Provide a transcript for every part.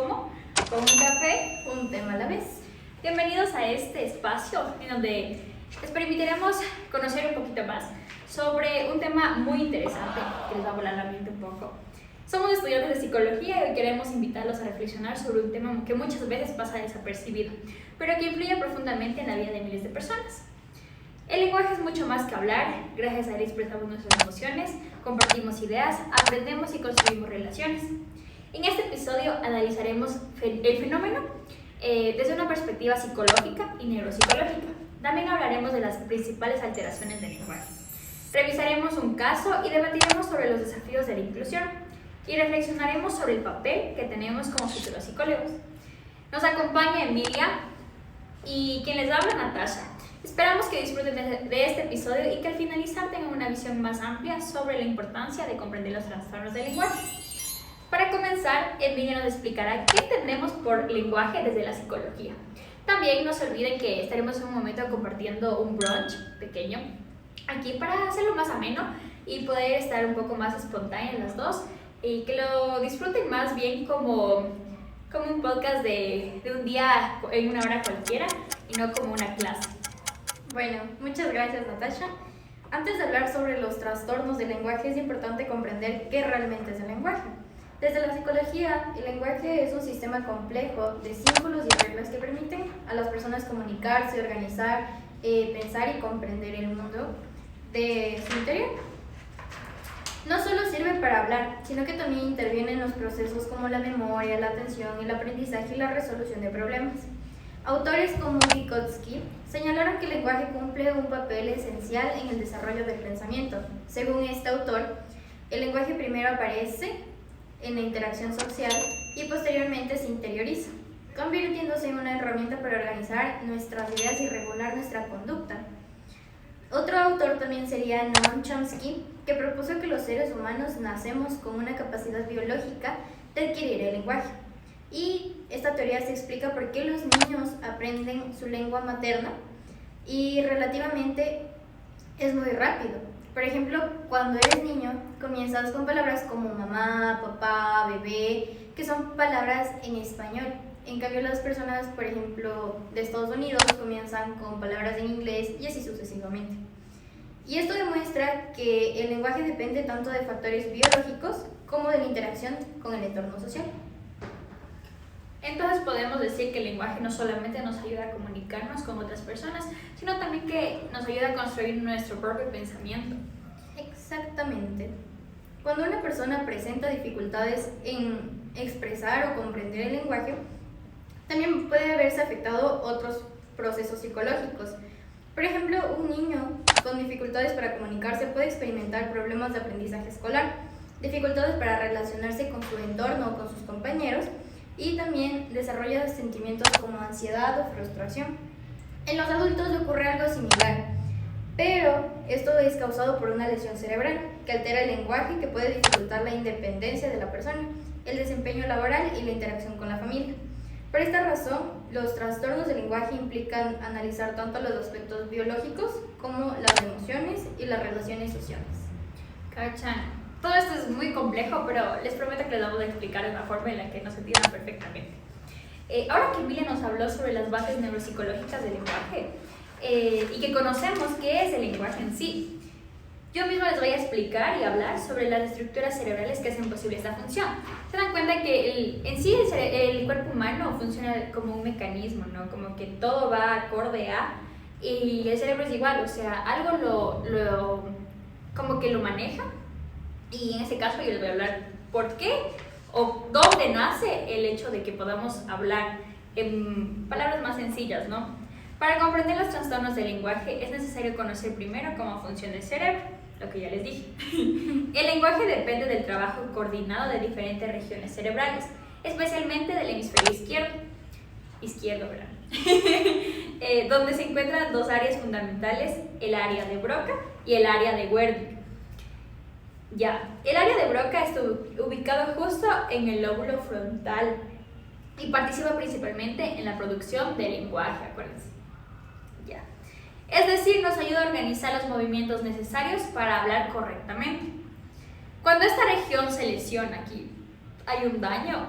como con un café, un tema a la vez. Bienvenidos a este espacio en donde les permitiremos conocer un poquito más sobre un tema muy interesante que les va a volar la mente un poco. Somos estudiantes de psicología y hoy queremos invitarlos a reflexionar sobre un tema que muchas veces pasa desapercibido, pero que influye profundamente en la vida de miles de personas. El lenguaje es mucho más que hablar. Gracias a él expresamos nuestras emociones, compartimos ideas, aprendemos y construimos relaciones. En este episodio analizaremos el fenómeno desde una perspectiva psicológica y neuropsicológica. También hablaremos de las principales alteraciones del lenguaje. Revisaremos un caso y debatiremos sobre los desafíos de la inclusión y reflexionaremos sobre el papel que tenemos como futuros psicólogos. Nos acompaña Emilia y quien les habla, Natasha. Esperamos que disfruten de este episodio y que al finalizar tengan una visión más amplia sobre la importancia de comprender los trastornos del lenguaje. Para comenzar, Emilia nos explicará qué entendemos por lenguaje desde la psicología. También no se olviden que estaremos en un momento compartiendo un brunch pequeño aquí para hacerlo más ameno y poder estar un poco más espontáneas las dos y que lo disfruten más bien como un podcast de un día en una hora cualquiera y no como una clase. Bueno, muchas gracias, Natasha. Antes de hablar sobre los trastornos del lenguaje es importante comprender qué realmente es el lenguaje. Desde la psicología, el lenguaje es un sistema complejo de símbolos y reglas que permiten a las personas comunicarse, organizar, pensar y comprender el mundo de su interior. No solo sirve para hablar, sino que también interviene en los procesos como la memoria, la atención, el aprendizaje y la resolución de problemas. Autores como Vygotsky señalaron que el lenguaje cumple un papel esencial en el desarrollo del pensamiento. Según este autor, el lenguaje primero aparece en la interacción social y posteriormente se interioriza, convirtiéndose en una herramienta para organizar nuestras ideas y regular nuestra conducta. Otro autor también sería Noam Chomsky, que propuso que los seres humanos nacemos con una capacidad biológica de adquirir el lenguaje. Y esta teoría se explica por qué los niños aprenden su lengua materna y relativamente es muy rápido. Por ejemplo, cuando eres niño comienzas con palabras como mamá, papá, bebé, que son palabras en español. En cambio, las personas, por ejemplo, de Estados Unidos comienzan con palabras en inglés y así sucesivamente. Y esto demuestra que el lenguaje depende tanto de factores biológicos como de la interacción con el entorno social. Entonces podemos decir que el lenguaje no solamente nos ayuda a comunicarnos con otras personas, sino también que nos ayuda a construir nuestro propio pensamiento. Exactamente. Cuando una persona presenta dificultades en expresar o comprender el lenguaje, también puede verse afectado otros procesos psicológicos. Por ejemplo, un niño con dificultades para comunicarse puede experimentar problemas de aprendizaje escolar, dificultades para relacionarse con su entorno o con sus compañeros, y también desarrolla sentimientos como ansiedad o frustración. En los adultos le ocurre algo similar, pero esto es causado por una lesión cerebral que altera el lenguaje y que puede dificultar la independencia de la persona, el desempeño laboral y la interacción con la familia. Por esta razón, los trastornos del lenguaje implican analizar tanto los aspectos biológicos como las emociones y las relaciones sociales. Cachan. Todo esto es muy complejo, pero les prometo que les vamos a explicar de una forma en la que nos entiendan perfectamente. Ahora que Emilia nos habló sobre las bases neuropsicológicas del lenguaje y que conocemos qué es el lenguaje en sí, yo misma les voy a explicar y hablar sobre las estructuras cerebrales que hacen posible esta función. Se dan cuenta que en sí el cuerpo humano funciona como un mecanismo, ¿no? Como que todo va acorde a, y el cerebro es igual, o sea, algo como que lo maneja. Y en ese caso yo les voy a hablar por qué o dónde nace el hecho de que podamos hablar en palabras más sencillas, ¿no? Para comprender los trastornos del lenguaje es necesario conocer primero cómo funciona el cerebro, lo que ya les dije. El lenguaje depende del trabajo coordinado de diferentes regiones cerebrales, especialmente del hemisferio izquierdo, ¿verdad? Donde se encuentran dos áreas fundamentales, el área de Broca y el área de Wernicke. Ya, el área de Broca está ubicado justo en el lóbulo frontal y participa principalmente en la producción del lenguaje, acuérdense. Ya. Es decir, nos ayuda a organizar los movimientos necesarios para hablar correctamente. Cuando esta región se lesiona aquí, hay un daño,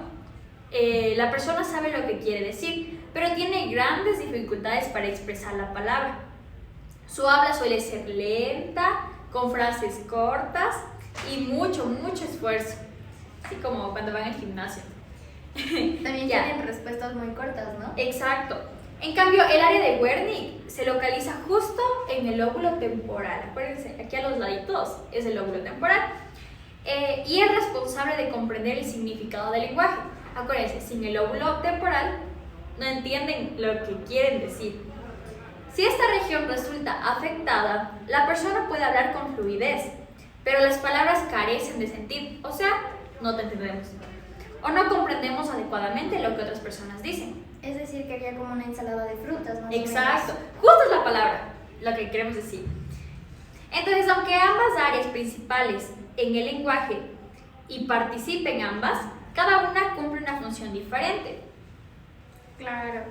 la persona sabe lo que quiere decir, pero tiene grandes dificultades para expresar la palabra. Su habla suele ser lenta, con frases cortas y mucho esfuerzo, así como cuando van al gimnasio. También tienen respuestas muy cortas, ¿no? Exacto. En cambio, el área de Wernicke se localiza justo en el lóbulo temporal. Acuérdense, aquí a los laditos es el lóbulo temporal. Y es responsable de comprender el significado del lenguaje. Acuérdense, sin el lóbulo temporal no entienden lo que quieren decir. Si esta región resulta afectada, la persona puede hablar con fluidez, pero las palabras carecen de sentido, o sea, no te entendemos. O no comprendemos adecuadamente lo que otras personas dicen. Es decir, que haría como una ensalada de frutas, ¿no? Exacto, justo es la palabra, lo que queremos decir. Entonces, aunque ambas áreas principales en el lenguaje y participen ambas, cada una cumple una función diferente. Claro.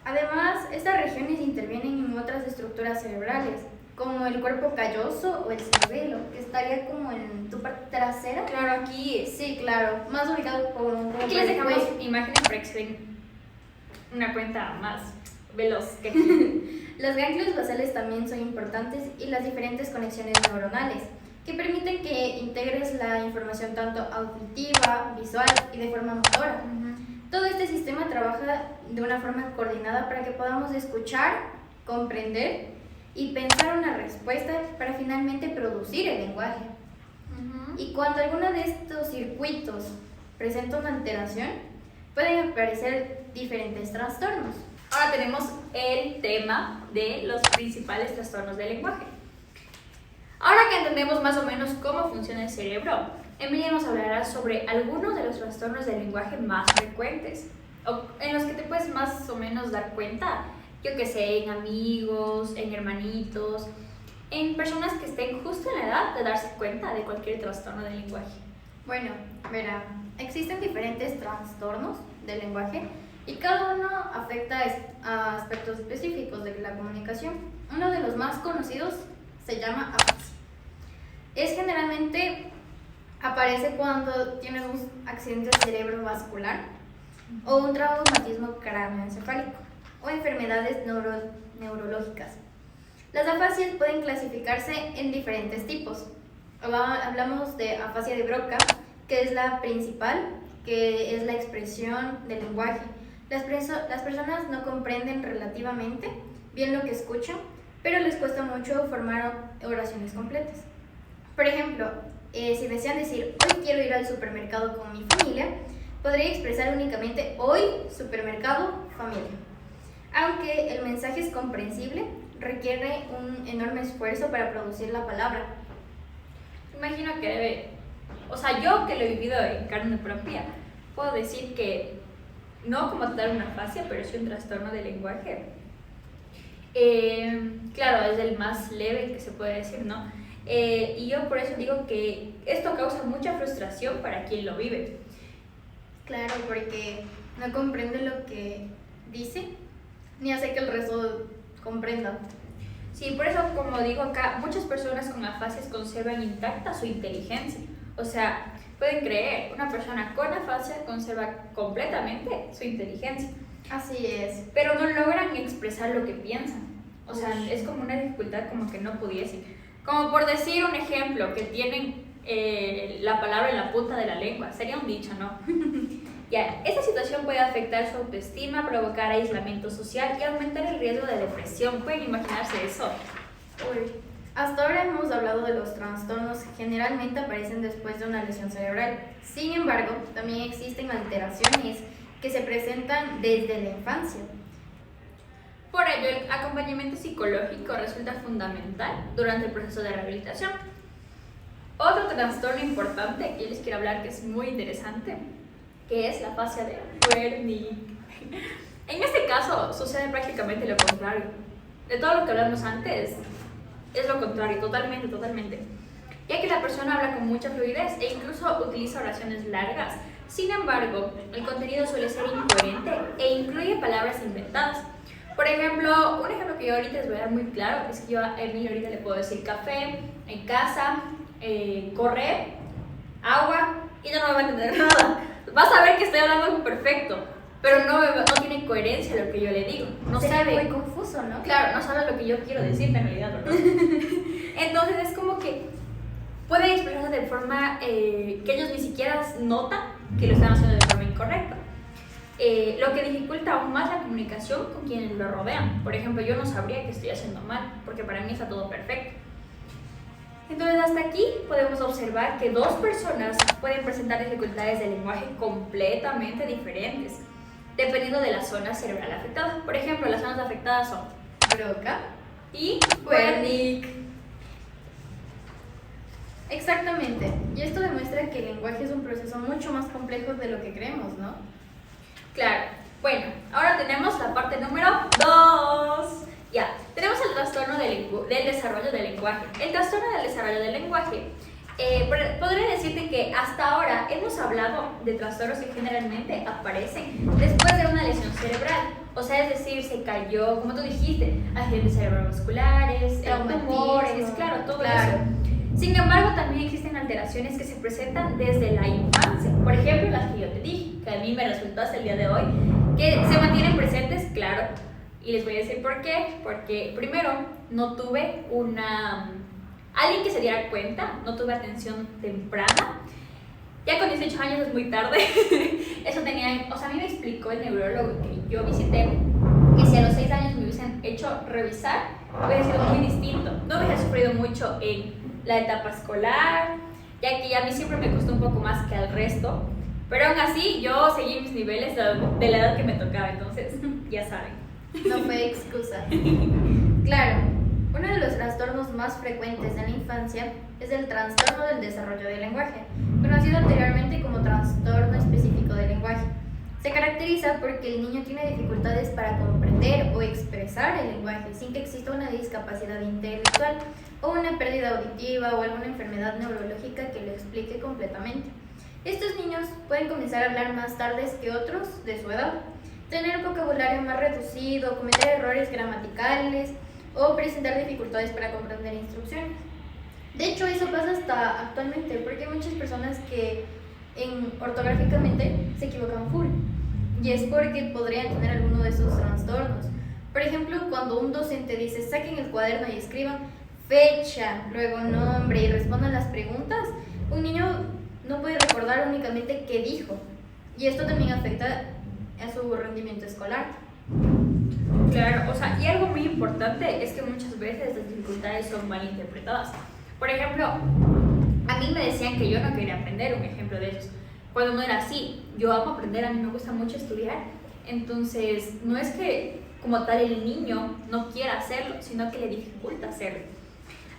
Además, estas regiones intervienen en otras estructuras cerebrales, como el cuerpo calloso o el cerebelo, que estaría como en tu parte trasera. Claro, aquí Sí, claro, más ubicado como aquí les dejamos imágenes para que se den una cuenta más veloz que Los ganglios basales también son importantes y las diferentes conexiones neuronales, que permiten que integres la información tanto auditiva, visual y de forma motora. Todo este sistema trabaja de una forma coordinada para que podamos escuchar, comprender y pensar una respuesta para finalmente producir el lenguaje. Y cuando alguno de estos circuitos presenta una alteración, pueden aparecer diferentes trastornos. Ahora tenemos el tema de los principales trastornos del lenguaje. Ahora que entendemos más o menos cómo funciona el cerebro, Emilia nos hablará sobre algunos de los trastornos del lenguaje más frecuentes, o en los que te puedes más o menos dar cuenta, yo que sé, en amigos, en hermanitos, en personas que estén justo en la edad de darse cuenta de cualquier trastorno del lenguaje. Bueno, verá, existen diferentes trastornos del lenguaje y cada uno afecta a aspectos específicos de la comunicación. Uno de los más conocidos se llama afasia. Generalmente aparece cuando tienes un accidente cerebrovascular o un traumatismo cráneoencefálico o enfermedades neurológicas. Las afasias pueden clasificarse en diferentes tipos. Hablamos de afasia de Broca, que es la principal, que es la expresión del lenguaje. Las personas no comprenden relativamente bien lo que escuchan, pero les cuesta mucho formar oraciones completas. Por ejemplo, si desean decir hoy quiero ir al supermercado con mi familia, podría expresar únicamente hoy supermercado familia. Aunque el mensaje es comprensible, requiere un enorme esfuerzo para producir la palabra. Imagino que debe, o sea, yo que lo he vivido en carne propia, puedo decir que no como tal una afasia, pero sí un trastorno del lenguaje. Claro, es el más leve que se puede decir, ¿no? Y yo por eso digo que esto causa mucha frustración para quien lo vive. Claro, porque no comprende lo que dice, ni hace que el resto comprenda. Sí, por eso, como digo acá, muchas personas con afasias conservan intacta su inteligencia. O sea, pueden creer, una persona con afasia conserva completamente su inteligencia. Así es. Pero no logran expresar lo que piensan. O sea, es como una dificultad como que no pudiesen. Como por decir un ejemplo, que tienen la palabra en la punta de la lengua. Sería un dicho, ¿no? Ya, esta situación puede afectar su autoestima, provocar aislamiento social y aumentar el riesgo de depresión. ¿Pueden imaginarse eso? Uy. Hasta ahora hemos hablado de los trastornos que generalmente aparecen después de una lesión cerebral. Sin embargo, también existen alteraciones que se presentan desde la infancia. Por ello, el acompañamiento psicológico resulta fundamental durante el proceso de rehabilitación. Otro trastorno importante que les quiero hablar, que es muy interesante, que es la afasia de Wernicke. En este caso, sucede prácticamente lo contrario. De todo lo que hablamos antes, es lo contrario, totalmente. Ya que la persona habla con mucha fluidez e incluso utiliza oraciones largas. Sin embargo, el contenido suele ser incoherente e incluye palabras inventadas. Por ejemplo, un ejemplo que yo ahorita les voy a dar muy claro es que yo a Emily ahorita le puedo decir café, en casa, correr, agua, y no me va a entender nada. vas a ver que estoy hablando perfecto, pero no tiene coherencia lo que yo le digo. No sabe. Muy confuso, ¿no? Claro, no sabe lo que yo quiero decirte en realidad, ¿verdad? Entonces es como que pueden expresarse de forma que ellos ni siquiera notan que lo están haciendo de forma incorrecta. Lo que dificulta aún más la comunicación con quienes lo rodean. Por ejemplo, yo no sabría que estoy haciendo mal, porque para mí está todo perfecto. Entonces, hasta aquí podemos observar que dos personas pueden presentar dificultades de lenguaje completamente diferentes, dependiendo de la zona cerebral afectada. Por ejemplo, las zonas afectadas son Broca y Wernicke. Exactamente. Y esto demuestra que el lenguaje es un proceso mucho más complejo de lo que creemos, ¿no? Claro. Bueno, ahora tenemos la parte número 2. Ya, tenemos el trastorno del desarrollo del lenguaje. El trastorno del desarrollo del lenguaje, podría decirte que hasta ahora hemos hablado de trastornos que generalmente aparecen después de una lesión cerebral. O sea, es decir, se cayó, como tú dijiste, accidentes cerebrovasculares, tumores, claro, todo eso. Sin embargo, también existen alteraciones que se presentan desde la infancia. Por ejemplo, las que yo te dije, que a mí me resultó hasta el día de hoy, que se mantienen presentes, claro. Y les voy a decir por qué. Porque primero, no tuve alguien que se diera cuenta, no tuve atención temprana. Ya con 18 años es muy tarde. Eso a mí me explicó el neurólogo que yo visité, que si a los 6 años me hubiesen hecho revisar, hubiera sido muy distinto. No hubiera sufrido mucho en la etapa escolar, ya que a mí siempre me costó un poco más que al resto. Pero aún así, yo seguí mis niveles de la edad que me tocaba, entonces, ya saben. No fue excusa. Claro, uno de los trastornos más frecuentes en la infancia es el trastorno del desarrollo del lenguaje, conocido anteriormente como trastorno específico del lenguaje. Se caracteriza porque el niño tiene dificultades para comprender o expresar el lenguaje sin que exista una discapacidad intelectual o una pérdida auditiva o alguna enfermedad neurológica que lo explique completamente. Estos niños pueden comenzar a hablar más tarde que otros de su edad, tener un vocabulario más reducido, cometer errores gramaticales o presentar dificultades para comprender instrucciones. De hecho, eso pasa hasta actualmente, porque hay muchas personas que ortográficamente se equivocan full, y es porque podrían tener alguno de esos trastornos. Por ejemplo, cuando un docente dice saquen el cuaderno y escriban fecha, luego nombre y respondan las preguntas, un niño no puede recordar únicamente qué dijo, y esto también afecta a su rendimiento escolar. Claro, y algo muy importante es que muchas veces las dificultades son mal interpretadas. Por ejemplo, a mí me decían que yo no quería aprender, un ejemplo de eso, cuando no era así. Yo amo aprender, a mí me gusta mucho estudiar, entonces no es que como tal el niño no quiera hacerlo, sino que le dificulta hacerlo.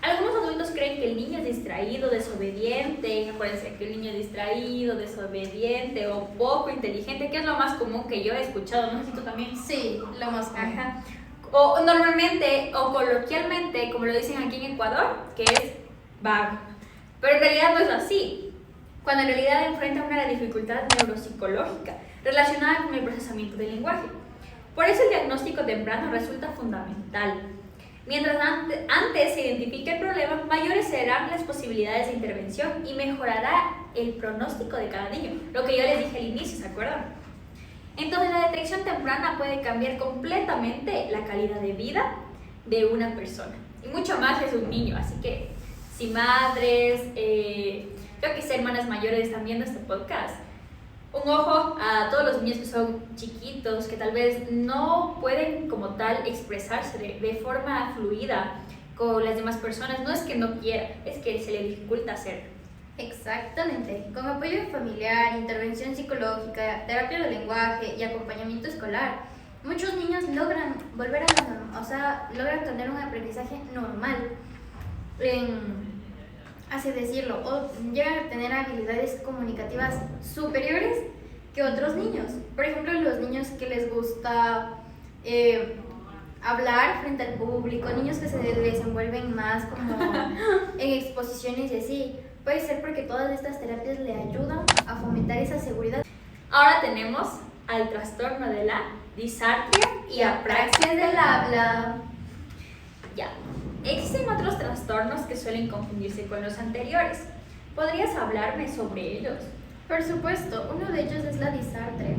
Algunos adultos creen que el niño es distraído, desobediente. Acuérdense que el niño es distraído, desobediente o poco inteligente, que es lo más común que yo he escuchado, ¿no? ¿Sí tú también? Sí, lo más común. Ajá. O normalmente o coloquialmente, como lo dicen aquí en Ecuador, que es vago. Pero en realidad no es así, cuando en realidad enfrenta una dificultad neuropsicológica relacionada con el procesamiento del lenguaje. Por eso el diagnóstico temprano resulta fundamental. Mientras antes se identifique el problema, mayores serán las posibilidades de intervención y mejorará el pronóstico de cada niño. Lo que yo les dije al inicio, ¿se acuerdan? Entonces la detección temprana puede cambiar completamente la calidad de vida de una persona. Y mucho más es un niño, así que si madres, creo que si hermanas mayores están viendo este podcast, un ojo a todos los niños que son chiquitos, que tal vez no pueden como tal expresarse de forma fluida con las demás personas. No es que no quiera, es que se le dificulta hacerlo. Exactamente. Con apoyo familiar, intervención psicológica, terapia del lenguaje y acompañamiento escolar, muchos niños logran volver a la norma, logran tener un aprendizaje normal, así decirlo, o llegan a tener habilidades comunicativas superiores que otros niños. Por ejemplo, los niños que les gusta hablar frente al público, niños que se desenvuelven más como en exposiciones y así. Puede ser porque todas estas terapias le ayudan a fomentar esa seguridad. Ahora tenemos al trastorno de la disartria y apraxia del habla. Ya. Existen otros trastornos que suelen confundirse con los anteriores. ¿Podrías hablarme sobre ellos? Por supuesto, uno de ellos es la disartria.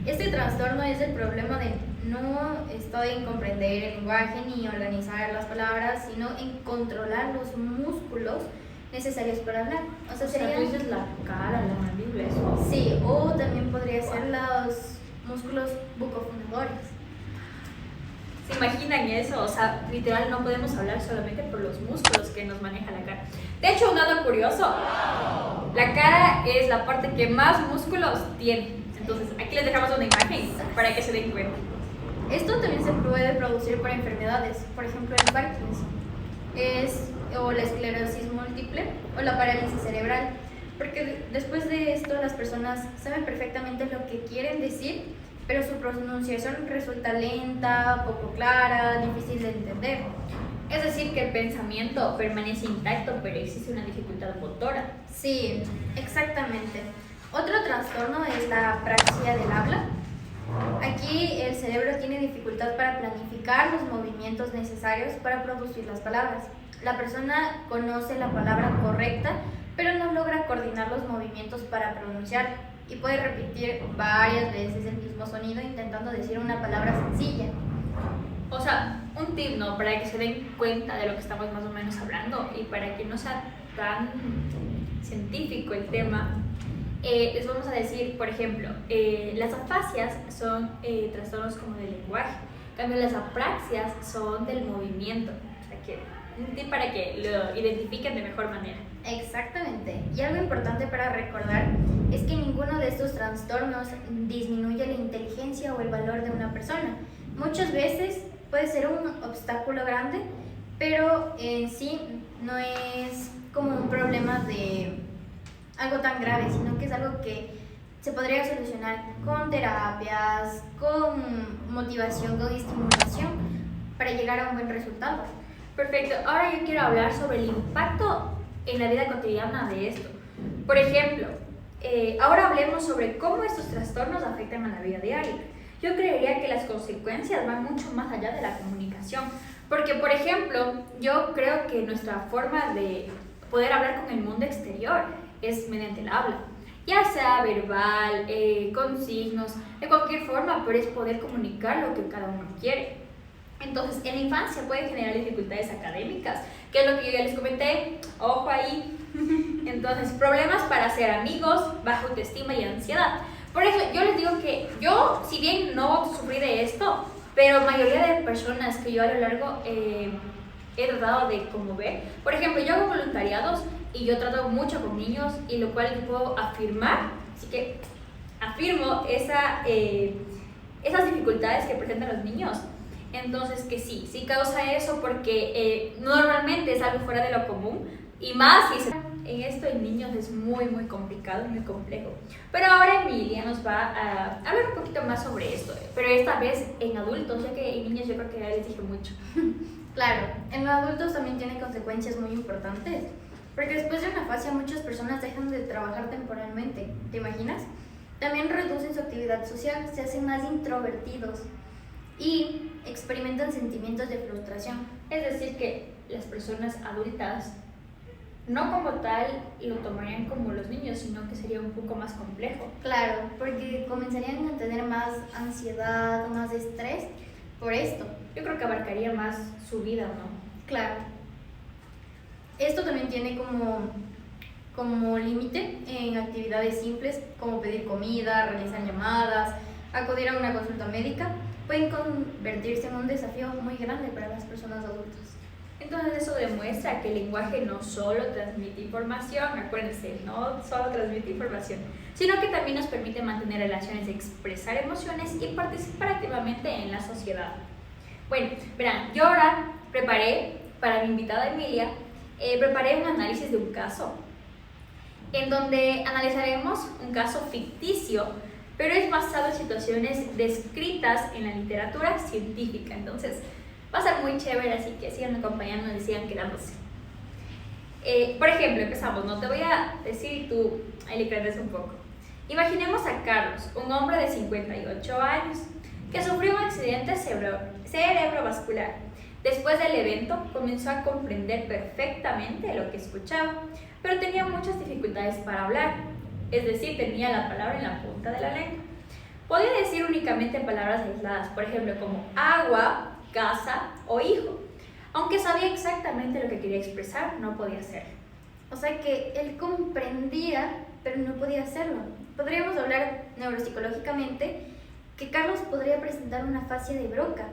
Este trastorno es el problema de no estoy en comprender el lenguaje ni organizar las palabras, sino en controlar los músculos necesarios para hablar. O sea, tú dices la cara, la mandíbula, eso. Sí, o también podría ser los músculos bucofonadores. ¿Se imaginan eso? O sea, literal no podemos hablar solamente por los músculos que nos maneja la cara. De hecho, un dato curioso, la cara es la parte que más músculos tiene. Entonces, aquí les dejamos una imagen para que se den cuenta. Esto también se puede producir por enfermedades, por ejemplo el Parkinson, o la esclerosis múltiple o la parálisis cerebral, porque después de esto las personas saben perfectamente lo que quieren decir, pero su pronunciación resulta lenta, poco clara, difícil de entender. Es decir, que el pensamiento permanece intacto, pero existe una dificultad motora. Sí, exactamente. Otro trastorno es la apraxia del habla. Aquí el cerebro tiene dificultad para planificar los movimientos necesarios para producir las palabras. La persona conoce la palabra correcta, pero no logra coordinar los movimientos para pronunciarla y puede repetir varias veces el mismo sonido intentando decir una palabra sencilla. O sea, un tip, ¿no? Para que se den cuenta de lo que estamos más o menos hablando y para que no sea tan científico el tema, les vamos a decir, por ejemplo, las afasias son trastornos como del lenguaje, en cambio las apraxias son del movimiento. O sea, que un tip para que lo identifiquen de mejor manera. Exactamente. Y algo importante para recordar es que ninguno de estos trastornos disminuye la inteligencia o el valor de una persona. Muchas veces puede ser un obstáculo grande, pero en sí no es como un problema de algo tan grave, sino que es algo que se podría solucionar con terapias, con motivación, con estimulación para llegar a un buen resultado. Perfecto. Ahora yo quiero hablar sobre el impacto en la vida cotidiana de esto. Por ejemplo, ahora hablemos sobre cómo estos trastornos afectan a la vida diaria. Yo creería que las consecuencias van mucho más allá de la comunicación, porque, por ejemplo, yo creo que nuestra forma de poder hablar con el mundo exterior es mediante el habla, ya sea verbal, con signos, de cualquier forma, pero es poder comunicar lo que cada uno quiere. Entonces, en la infancia puede generar dificultades académicas, que es lo que yo ya les comenté, ojo ahí. Entonces, problemas para hacer amigos, baja autoestima y ansiedad. Por eso yo les digo que yo, si bien no sufrí de esto, pero mayoría de personas que yo a lo largo he tratado de como ver, por ejemplo, yo hago voluntariados y yo trato mucho con niños, y lo cual yo puedo afirmar, así que afirmo esas dificultades que presentan los niños. Entonces que sí causa eso, porque normalmente es algo fuera de lo común, y más si en esto en niños es muy complicado, muy complejo. Pero ahora Emilia nos va a hablar un poquito más sobre esto, pero esta vez en adultos, ya que en niños yo creo que ya les dije mucho. Claro, en los adultos también tiene consecuencias muy importantes, porque después de una afasia muchas personas dejan de trabajar temporalmente, ¿te imaginas? También reducen su actividad social, se hacen más introvertidos y experimentan sentimientos de frustración. Es decir, que las personas adultas no como tal lo tomarían como los niños, sino que sería un poco más complejo. Claro, porque comenzarían a tener más ansiedad, más estrés por esto. Yo creo que abarcaría más su vida, ¿no? Claro. Esto también tiene como límite en actividades simples como pedir comida, realizar llamadas, acudir a una consulta médica. Pueden convertirse en un desafío muy grande para las personas adultas. Entonces eso demuestra que el lenguaje no solo transmite información, acuérdense, no solo transmite información, sino que también nos permite mantener relaciones, expresar emociones y participar activamente en la sociedad. Bueno, verán, yo ahora preparé para mi invitada Emilia, preparé un análisis de un caso, en donde analizaremos un caso ficticio, pero es basado en situaciones descritas en la literatura científica. Entonces, va a ser muy chévere, así que sigan acompañándonos y sigan quedándose. Por ejemplo, empezamos, ¿no? Te voy a decir, tú ahí le crees un poco. Imaginemos a Carlos, un hombre de 58 años, que sufrió un accidente cerebrovascular. Después del evento, comenzó a comprender perfectamente lo que escuchaba, pero tenía muchas dificultades para hablar. es decir, tenía la palabra en la punta de la lengua. Podía decir únicamente palabras aisladas, por ejemplo, como agua, casa o hijo. Aunque sabía exactamente lo que quería expresar, no podía hacerlo. O sea que él comprendía, pero no podía hacerlo. Podríamos hablar neuropsicológicamente que Carlos podría presentar una afasia de Broca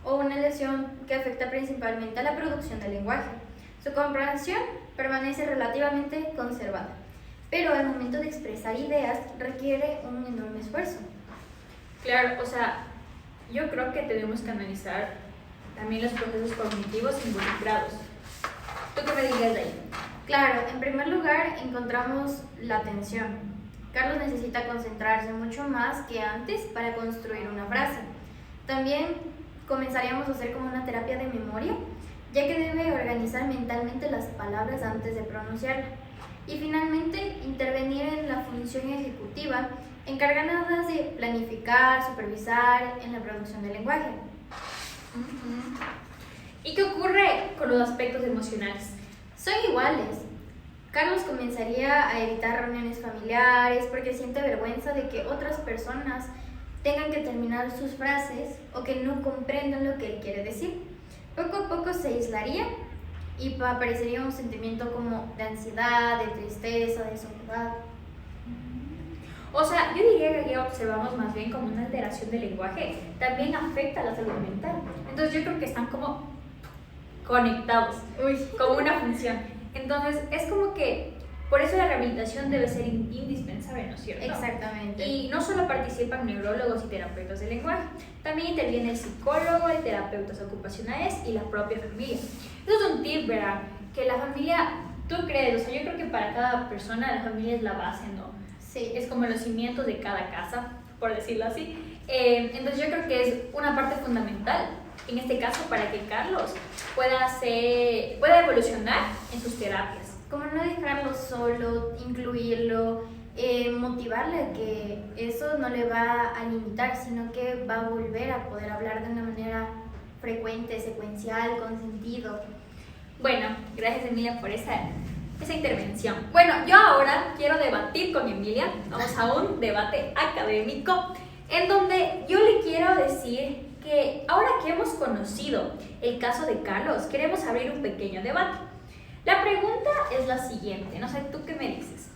o una lesión que afecta principalmente a la producción del lenguaje. Su comprensión permanece relativamente conservada, pero al momento de expresar ideas requiere un enorme esfuerzo. Claro, o sea, yo creo que tenemos que analizar también los procesos cognitivos involucrados. ¿Tú qué me dirías de ahí? Claro, en primer lugar encontramos la atención. Carlos necesita concentrarse mucho más que antes para construir una frase. También comenzaríamos a hacer como una terapia de memoria, ya que debe organizar mentalmente las palabras antes de pronunciarlas. Y finalmente, intervenir en la función ejecutiva, encargada de planificar, supervisar en la producción del lenguaje. ¿Y qué ocurre con los aspectos emocionales? Son iguales. Carlos comenzaría a evitar reuniones familiares porque siente vergüenza de que otras personas tengan que terminar sus frases o que no comprendan lo que él quiere decir. Poco a poco se aislaría y aparecería un sentimiento como de ansiedad, de tristeza, de soledad. O sea, yo diría que aquí observamos más bien como una alteración del lenguaje. También afecta a la salud mental. Entonces yo creo que están como conectados, como una función. Entonces es como que por eso la rehabilitación debe ser indispensable, ¿no es cierto? Exactamente. Y no solo participan neurólogos y terapeutas del lenguaje, también interviene el psicólogo, el terapeutas ocupacionales y la propia familia. Eso es un tip, ¿verdad? Que la familia, tú crees, o sea, yo creo que para cada persona la familia es la base, ¿no? Sí. Es como los cimientos de cada casa, por decirlo así. Entonces yo creo que es una parte fundamental, en este caso, para que Carlos pueda evolucionar en sus terapias. Como no dejarlo solo, incluirlo, motivarle a que eso no le va a limitar, sino que va a volver a poder hablar de una manera frecuente, secuencial, con sentido. Bueno, gracias Emilia por esa intervención. Bueno, yo ahora quiero debatir con Emilia, vamos a un debate académico, en donde yo le quiero decir que ahora que hemos conocido el caso de Carlos, queremos abrir un pequeño debate. La pregunta es la siguiente, no sé, ¿tú qué me dices?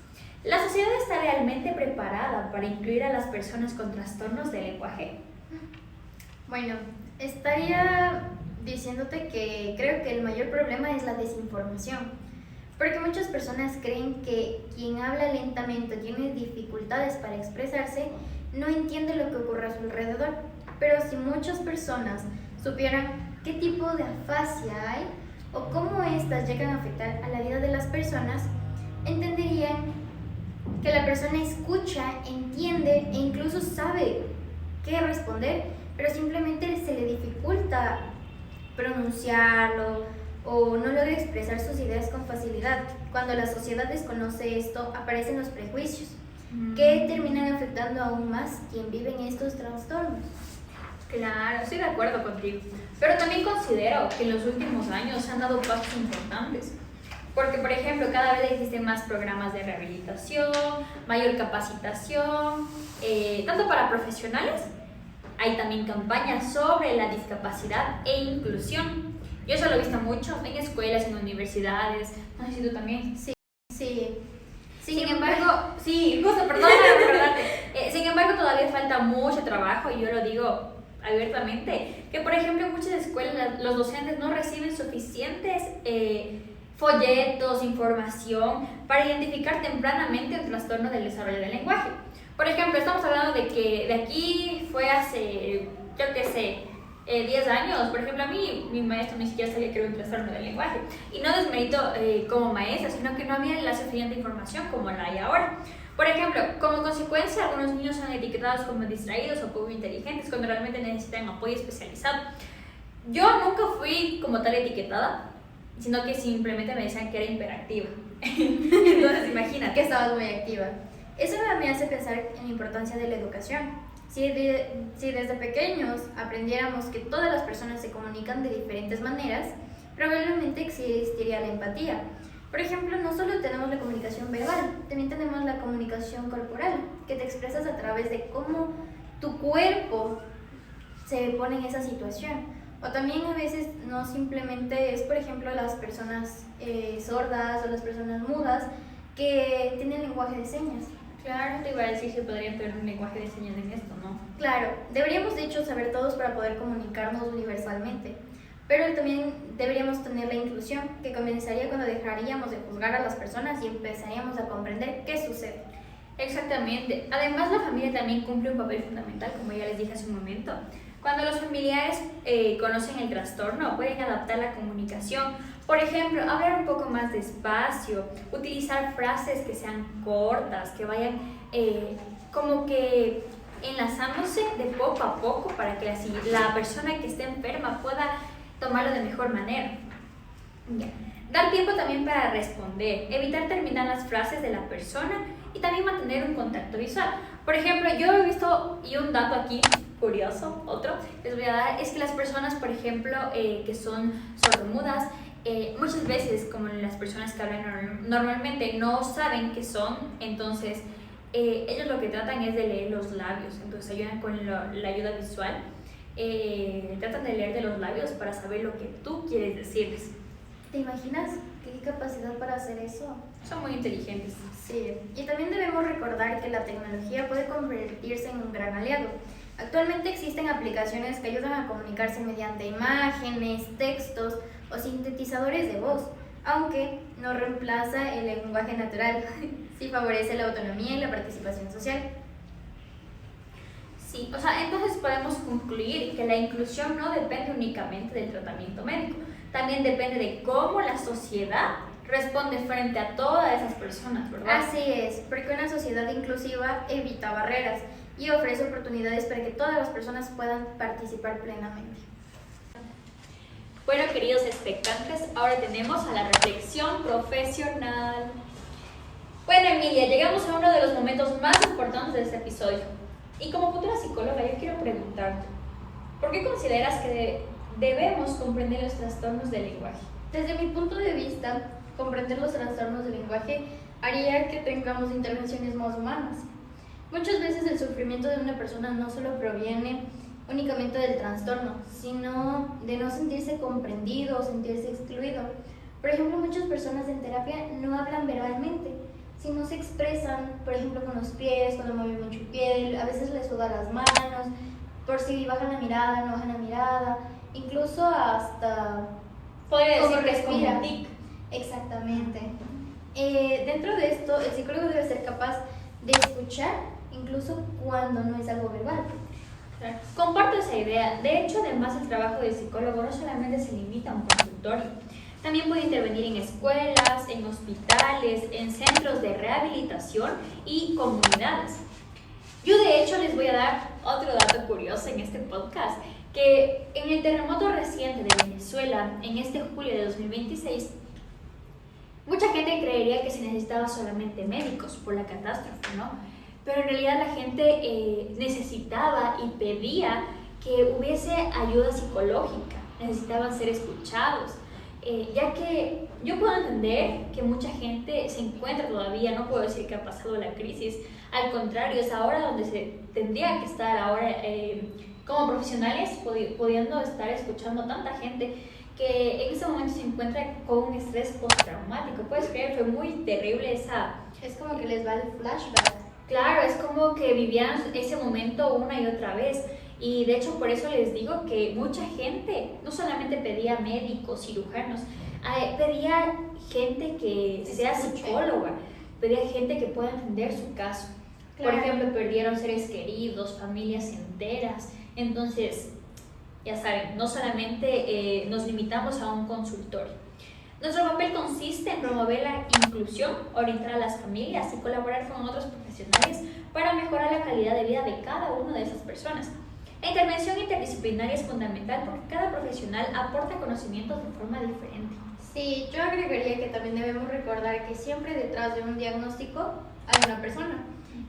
¿La sociedad está realmente preparada para incluir a las personas con trastornos del lenguaje? Bueno, estaría diciéndote que creo que el mayor problema es la desinformación, porque muchas personas creen que quien habla lentamente o tiene dificultades para expresarse no entiende lo que ocurre a su alrededor, pero si muchas personas supieran qué tipo de afasia hay o cómo éstas llegan a afectar a la vida de las personas, entenderían que la persona escucha, entiende e incluso sabe qué responder, pero simplemente se le dificulta pronunciarlo o no logra expresar sus ideas con facilidad. Cuando la sociedad desconoce esto, aparecen los prejuicios, que terminan afectando aún más quien vive en estos trastornos. Claro, estoy de acuerdo contigo, pero también considero que en los últimos años se han dado pasos importantes, porque por ejemplo cada vez existen más programas de rehabilitación, mayor capacitación, tanto para profesionales, hay también campañas sobre la discapacidad e inclusión. Yo eso lo he visto mucho en escuelas, en universidades, no sé si tú también. Sí. Sin embargo, sí, justo, perdóname recordarte. Sin embargo, todavía falta mucho trabajo y yo lo digo abiertamente, que por ejemplo en muchas escuelas los docentes no reciben suficientes folletos, información para identificar tempranamente un trastorno del desarrollo del lenguaje. Por ejemplo, estamos hablando de que de aquí fue hace, yo qué sé, 10 años, por ejemplo, a mí, mi maestro ni siquiera sabía que era un trastorno del lenguaje. Y no desmerito como maestra, sino que no había la suficiente información como la hay ahora. Por ejemplo, como consecuencia, algunos niños son etiquetados como distraídos o poco inteligentes cuando realmente necesitan apoyo especializado. Yo nunca fui como tal etiquetada, sino que simplemente me decían que era hiperactiva. Entonces, imagínate. Que estabas muy activa. Eso me hace pensar en la importancia de la educación. Si desde pequeños aprendiéramos que todas las personas se comunican de diferentes maneras, probablemente existiría la empatía. Por ejemplo, no solo tenemos la comunicación verbal, también tenemos la comunicación corporal, que te expresas a través de cómo tu cuerpo se pone en esa situación. O también a veces no simplemente es, por ejemplo, las personas sordas o las personas mudas que tienen lenguaje de señas. Claro, te iba a decir que podrían tener un lenguaje de señas en esto, ¿no? Claro, deberíamos de hecho saber todos para poder comunicarnos universalmente, pero también deberíamos tener la inclusión, que comenzaría cuando dejaríamos de juzgar a las personas y empezaríamos a comprender qué sucede. Exactamente. Además, la familia también cumple un papel fundamental, como ya les dije hace un momento. Cuando los familiares conocen el trastorno, pueden adaptar la comunicación. Por ejemplo, hablar un poco más despacio, utilizar frases que sean cortas, que vayan como que enlazándose de poco a poco para que así la persona que esté enferma pueda tomarlo de mejor manera. Ya. Dar tiempo también para responder, evitar terminar las frases de la persona y también mantener un contacto visual. Por ejemplo, yo he visto, y un dato aquí curioso, otro, les voy a dar, es que las personas, por ejemplo, que son sordomudas, muchas veces, como las personas que hablan normalmente, no saben qué son, entonces ellos lo que tratan es de leer los labios, entonces ayudan con la ayuda visual, tratan de leer de los labios para saber lo que tú quieres decirles. ¿Te imaginas qué capacidad para hacer eso? Son muy inteligentes. Sí, y también debemos recordar que la tecnología puede convertirse en un gran aliado. Actualmente existen aplicaciones que ayudan a comunicarse mediante imágenes, textos o sintetizadores de voz, aunque no reemplaza el lenguaje natural, sí favorece la autonomía y la participación social. Sí, o sea, entonces podemos concluir que la inclusión no depende únicamente del tratamiento médico, también depende de cómo la sociedad responde frente a todas esas personas, ¿verdad? Así es, porque una sociedad inclusiva evita barreras y ofrece oportunidades para que todas las personas puedan participar plenamente. Bueno, queridos expectantes, ahora tenemos a la reflexión profesional. Bueno, Emilia, llegamos a uno de los momentos más importantes de este episodio. Y como futura psicóloga, yo quiero preguntarte, ¿por qué consideras que debemos comprender los trastornos del lenguaje? Desde mi punto de vista, comprender los trastornos del lenguaje haría que tengamos intervenciones más humanas. Muchas veces el sufrimiento de una persona no solo proviene únicamente del trastorno, sino de no sentirse comprendido o sentirse excluido. Por ejemplo, muchas personas en terapia no hablan verbalmente, sino se expresan, por ejemplo, con los pies, cuando mueven mucho el pie, a veces les sudan las manos, por si bajan la mirada, no bajan la mirada, incluso hasta Podría decir cómo que es como respiran. un tic. Exactamente. Dentro de esto, el psicólogo debe ser capaz de escuchar incluso cuando no es algo verbal. Claro. Comparto esa idea. De hecho, además, el trabajo del psicólogo no solamente se limita a un consultorio. También puede intervenir en escuelas, en hospitales, en centros de rehabilitación y comunidades. Yo, de hecho, les voy a dar otro dato curioso en este podcast, que en el terremoto reciente de Venezuela, en este julio de 2026, mucha gente creería que se necesitaba solamente médicos por la catástrofe, ¿no? Pero en realidad la gente necesitaba y pedía que hubiese ayuda psicológica, necesitaban ser escuchados, ya que yo puedo entender que mucha gente se encuentra todavía, no puedo decir que ha pasado la crisis, al contrario, es ahora donde se tendría que estar ahora como profesionales pudiendo estar escuchando a tanta gente que en ese momento se encuentra con un estrés postraumático. Puedes creer, fue muy terrible esa... Es como que les va el flashback. Claro, es como que vivían ese momento una y otra vez. Y de hecho por eso les digo que mucha gente no solamente pedía médicos, cirujanos, pedía gente que sea psicóloga, pedía gente que pueda entender su caso. Claro. Por ejemplo, perdieron seres queridos, familias enteras. Entonces, ya saben, no solamente nos limitamos a un consultorio. Nuestro papel consiste en promover la inclusión, orientar a las familias y colaborar con otros profesionales para mejorar la calidad de vida de cada una de esas personas. La intervención interdisciplinaria es fundamental porque cada profesional aporta conocimientos de forma diferente. Sí, yo agregaría que también debemos recordar que siempre detrás de un diagnóstico hay una persona.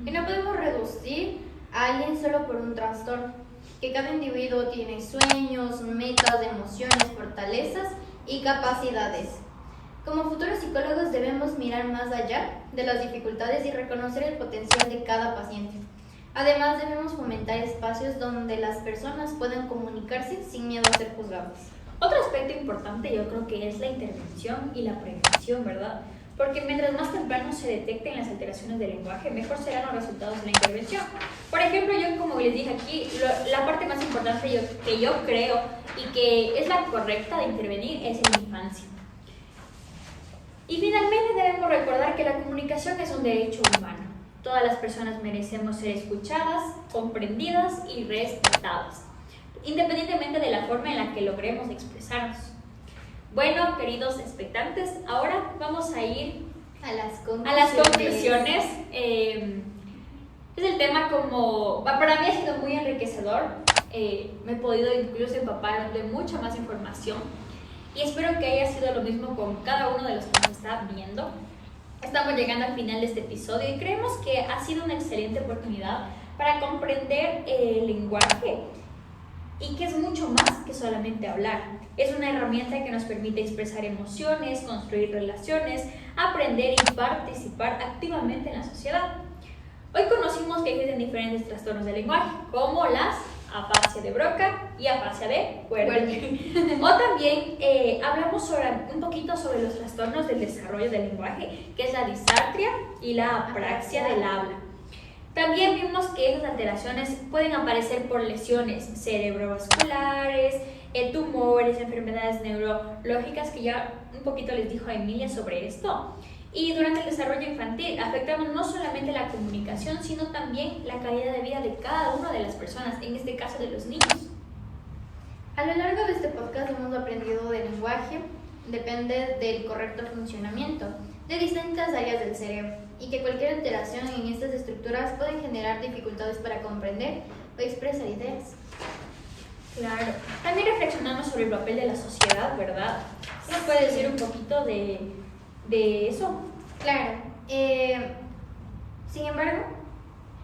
Y no podemos reducir a alguien solo por un trastorno, que cada individuo tiene sueños, metas, emociones, fortalezas y capacidades. Como futuros psicólogos debemos mirar más allá de las dificultades y reconocer el potencial de cada paciente. Además, debemos fomentar espacios donde las personas puedan comunicarse sin miedo a ser juzgadas. Otro aspecto importante yo creo que es la intervención y la prevención, ¿verdad? Porque mientras más temprano se detecten las alteraciones del lenguaje, mejor serán los resultados de la intervención. Por ejemplo, yo como les dije aquí, la parte más importante que yo creo y que es la correcta de intervenir es en la infancia. Y finalmente debemos recordar que la comunicación es un derecho humano. Todas las personas merecemos ser escuchadas, comprendidas y respetadas, independientemente de la forma en la que logremos expresarnos. Bueno, queridos expectantes, ahora vamos a ir a las conclusiones. Es el tema como, para mí ha sido muy enriquecedor, me he podido incluso empapar de mucha más información y espero que haya sido lo mismo con cada uno de los que nos está viendo. Estamos llegando al final de este episodio y creemos que ha sido una excelente oportunidad para comprender el lenguaje y que es mucho más que solamente hablar. Es una herramienta que nos permite expresar emociones, construir relaciones, aprender y participar activamente en la sociedad. Hoy conocimos que existen diferentes trastornos del lenguaje, como las afasia de Broca y afasia de Wernicke. O también hablamos un poquito sobre los trastornos del desarrollo del lenguaje, que es la disartria y la apraxia del habla. También vimos que esas alteraciones pueden aparecer por lesiones cerebrovasculares, tumores, enfermedades neurológicas, que ya un poquito les dijo a Emilia sobre esto. Y durante el desarrollo infantil afectamos no solamente la comunicación, sino también la calidad de vida de cada una de las personas, en este caso de los niños. A lo largo de este podcast hemos aprendido del lenguaje, depende del correcto funcionamiento de distintas áreas del cerebro y que cualquier alteración en estas estructuras pueden generar dificultades para comprender o expresar ideas. Claro. También reflexionamos sobre el papel de la sociedad, ¿verdad? ¿Nos puede decir un poquito de eso? Claro. Sin embargo,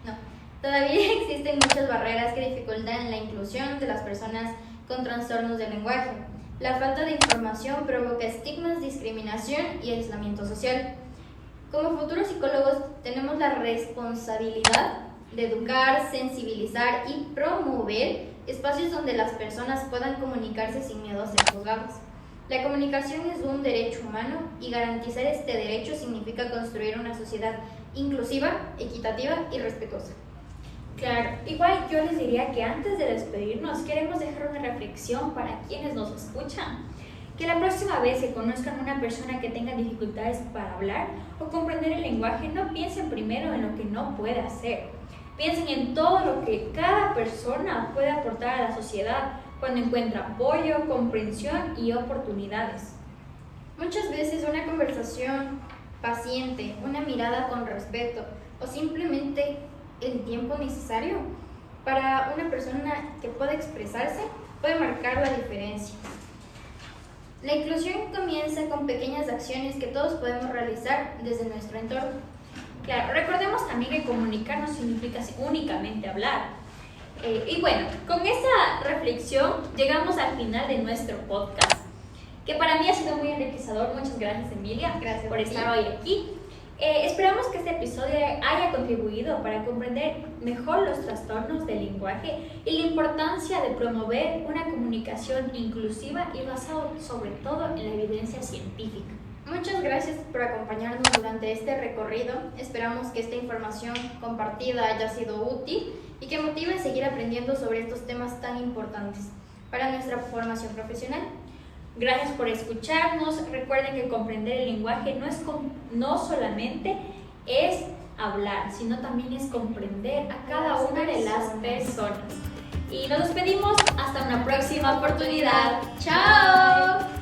no. Todavía existen muchas barreras que dificultan la inclusión de las personas con trastornos del lenguaje. La falta de información provoca estigmas, discriminación y aislamiento social. Como futuros psicólogos tenemos la responsabilidad de educar, sensibilizar y promover espacios donde las personas puedan comunicarse sin miedo a ser juzgadas. La comunicación es un derecho humano y garantizar este derecho significa construir una sociedad inclusiva, equitativa y respetuosa. Claro, igual yo les diría que antes de despedirnos queremos dejar una reflexión para quienes nos escuchan. Que la próxima vez que conozcan a una persona que tenga dificultades para hablar o comprender el lenguaje, no piensen primero en lo que no puede hacer. Piensen en todo lo que cada persona puede aportar a la sociedad cuando encuentra apoyo, comprensión y oportunidades. Muchas veces una conversación paciente, una mirada con respeto o simplemente el tiempo necesario para una persona que pueda expresarse puede marcar la diferencia. La inclusión comienza con pequeñas acciones que todos podemos realizar desde nuestro entorno. Claro, recordemos también que comunicar no significa únicamente hablar. Y bueno, con esta reflexión llegamos al final de nuestro podcast, que para mí ha sido muy enriquecedor. Muchas gracias, Emilia, gracias por estar hoy aquí. Esperamos que este episodio haya contribuido para comprender mejor los trastornos del lenguaje y la importancia de promover una comunicación inclusiva y basada sobre todo en la evidencia científica. Muchas gracias por acompañarnos durante este recorrido. Esperamos que esta información compartida haya sido útil y que motive a seguir aprendiendo sobre estos temas tan importantes para nuestra formación profesional. Gracias por escucharnos. Recuerden que comprender el lenguaje no solamente es hablar, sino también es comprender a cada una de las personas. Y nos despedimos hasta una próxima oportunidad. ¡Chao!